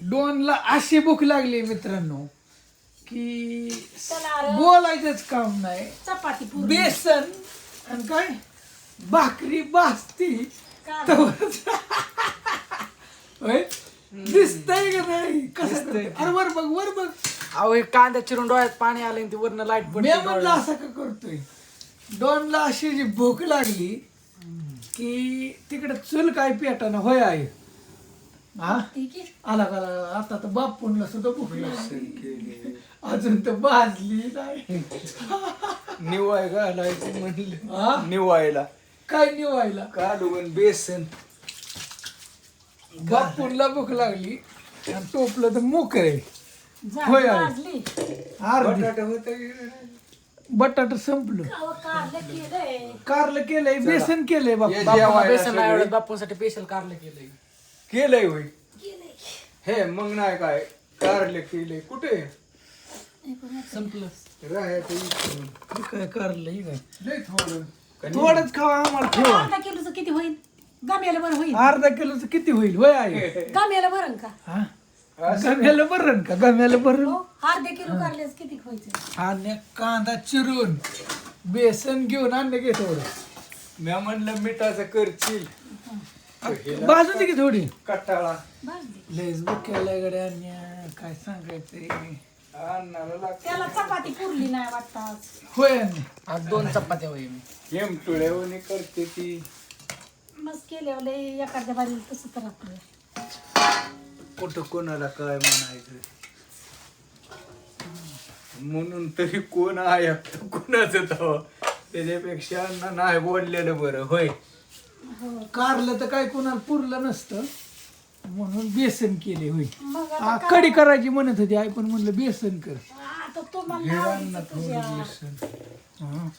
डॉनला अशी भूक लागली मित्रांनो की त्याला बोलायचंच काम नाही. चपाती पुरी बेसन आणि काय भाकरी भाजती कांदा. तवरच. होय? दिसतंय का नाही कसं करतोय? अरे वर बघ अहो हे कांदा चिरून डोळ्यात पाणी आलं आणि ती वरनं लाईट मी पडली म्हणलं असं का करतोय. डॉनला अशी जी भूक लागली की तिकडे चूल काय पेटाना होय आहे. हा ठीक आहे. आला का आता तर बापूंना सुद्धा भूक लागली अजून तर भाजली नाही. निवाय घालायचं म्हणलं हा? निवायला काय निवायला काढून बेसन बापूंला भूक लागली आणि टोपलं तर मोकळे झाली होय आहे. भाजली. अर्धी बटाटा होतं बटाटा संपलं. अहो, कारलं केलंय. कारलं केलंय बेसन केलंय बापू. ये बापूला जेवायला बेसन नाही सगळे आवडत, बापूसाठी स्पेशल कारलं केलंय. केलंय होय केलंय. हे मग नाही काय कारले केले कुठे संपलं. राहायचं इकडून. हे काय कारलं हे काय लय थोडं थोडंच खावा आम्हाला ठेवा. अर्धा किलोचं किती होईल? गम्याला बरं होईल. अर्धा किलोचं किती होईल होय आहे. गम्याला बरं का? हा? गम्याला बरं का गम्याला बरं. हो, अर्धा किलो कारल्यास किती व्हायचं? आणि कांदा चिरून बेसन घेऊन आणले घे थोडं. मी म्हणलं मिठाचं करशील बाजू दे की थोडी. कटाळा भाजली. लयच बुक केलाय गड्या आणि काय सांगायचंय. अन्नाला लागतं त्याला चपाती पुरली नाही वाटतं आज. होय आणि आज 2 चपात्या होई मी. हेमटुळ्यावणी करते ती मस्त केल्यावर लय एखाद्या बारी तसं तर आपलं. कुठं कोणाला काय म्हणायचं म्हणून तरी कोण आहे कोणाचं तवा त्याच्यापेक्षा अण्णा नाही बोललेलं बरं होय हो. कारलं तर काय कोणाला पुरलं नसतं म्हणून बेसन केले होय. मग हा, आता कढी करायची म्हणत होती आई पण म्हणलं बेसन कर. आता तो मला घे आवडीचं अण्णा तुझ्या. थोडं बेसन हा.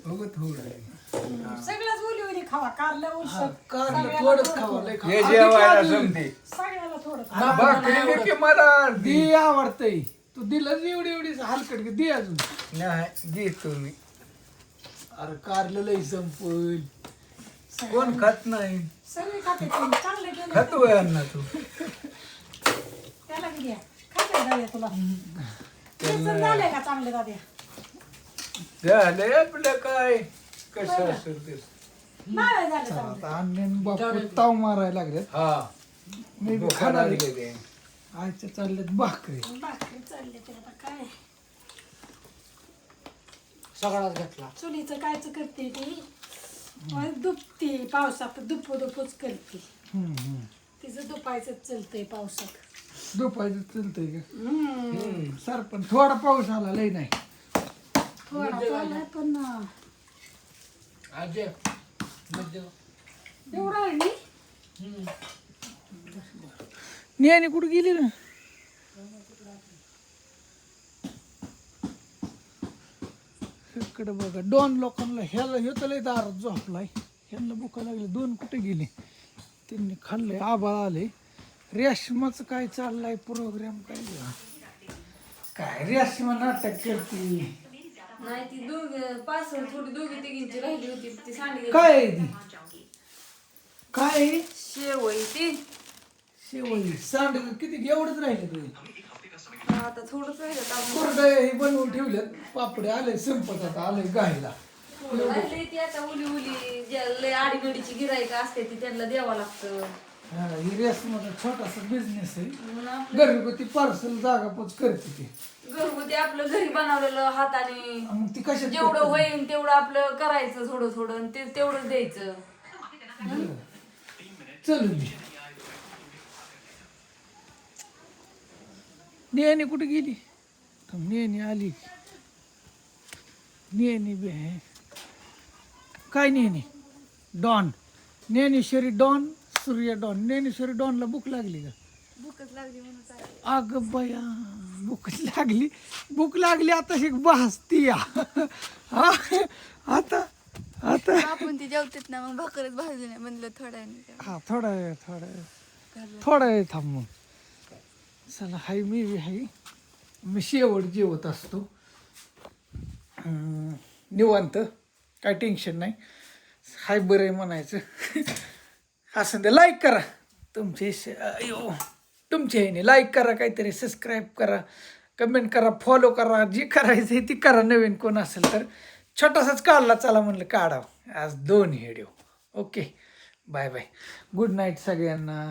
बघ थोडं सगळ्याच बोली होती खावा कारलं हा, उलसं. कारलं सगळ्याला थोडंच थोडं खावा थोडं. लय हे खावा. जेवायला आधी समजे सगळ्याला थोडं थोडं. भाकरी दे की मला अर्धी. दे आवडतंय तू दिलं एवढी हलकट की दे अजून. नाही घे तुम्ही अरे कारलं लय संपल. कोण खात नाही सगळे खाते ते. चांगलं केलं खातोय अण्णा तू त्याला बी द्या. खाते दाद्या तुला. बेसन झालंय का चांगलं दाद्या? झालंय आपलं काय कसं असेल ते नाही झालं चांगलं. आता अण्णाने बापू ताव मारायला लागल्यात. हा मी बी दुखायला खाणार आहे. लागले ते. आजच्या चालल्यात भाकरी. भाकरी चालले तर आता काय सगळाच घेतला. चुलीचं कायच करते ती दुपते पावसात दुपूच करते. तिचं दुपायचं चलतंय पावसात. दुपायचं चलतंय का हम्म. सर पण थोडा पाऊस आला लय नाही. थोडा चाललाय पण आज एवढा आहे नी? नेहाने कुठं गेली ना. इकडे बघा दोन लोकांना ह्याला हे तर लय दारात झोपलाय. ह्यांना भुका लागले 2 कुठे गेले त्यांनी खाल्लंय. आबाळ आले. रेशमाचं काय चाललंय प्रोग्राम काय रेशमा नाटक करते नाही ती पार्सल थोडी दोघी तिघींची राहिली होती ती सांडली काय आहे ती काय आहे? शेव आहे ती शेवई सांड किती एवढंच राहिले तुझे. आता थोडंच राहिलं कोरडे हे बनवून ठेवल्यात. पापडे आले संपत आता आले गायला. राहिली ती आता उली उली लय आडीनडीची गिरायक असते ती त्यांना द्यावं लागतं हा, ही रेशमाचा छोटासा बिझनेस आहे. म्हणून आपलं घरगुती पार्सल जागापोच करते ती. घरगुती आपलं घरी बनवलेलं हाताने मग ती कशात जेवढं करते? होईल तेवढं आपलं करायचं थोडं थोडं आणि ते तेवढंच द्यायचं चल मी नेहनी कुठे गेली. नेहनी आली. नेहनी बी आहे काय नेहनी डॉन ज्ञानेश्वरी डॉन सूर्य डॉन. ज्ञानेश्वरी डॉनला भूक लागली का. भूकच लागली म्हणून अगं बया भूक लागली आता शिक भासती या. हा, आता आता आपण ती जेवतात ना मग भाकरच भाजली नाही म्हणलं थोड्या वेळाने हा थोडा वेळ थांब मग. चला हाय मी बी हाय. मी शेवट जेवत असतो निवांत काय टेन्शन नाही. हाय बरं आहे म्हणायचं. असं ते लाईक करा तुमचे अयो तुमच्या ह्याने लाईक करा, काहीतरी सबस्क्राईब करा, कमेंट करा, फॉलो करा, जे करायचं आहे ती करा. नवीन कोण असेल तर छोटासाच काढला, चला म्हणलं काढावं आज 2 video. Okay, bye bye, good night सगळ्यांना.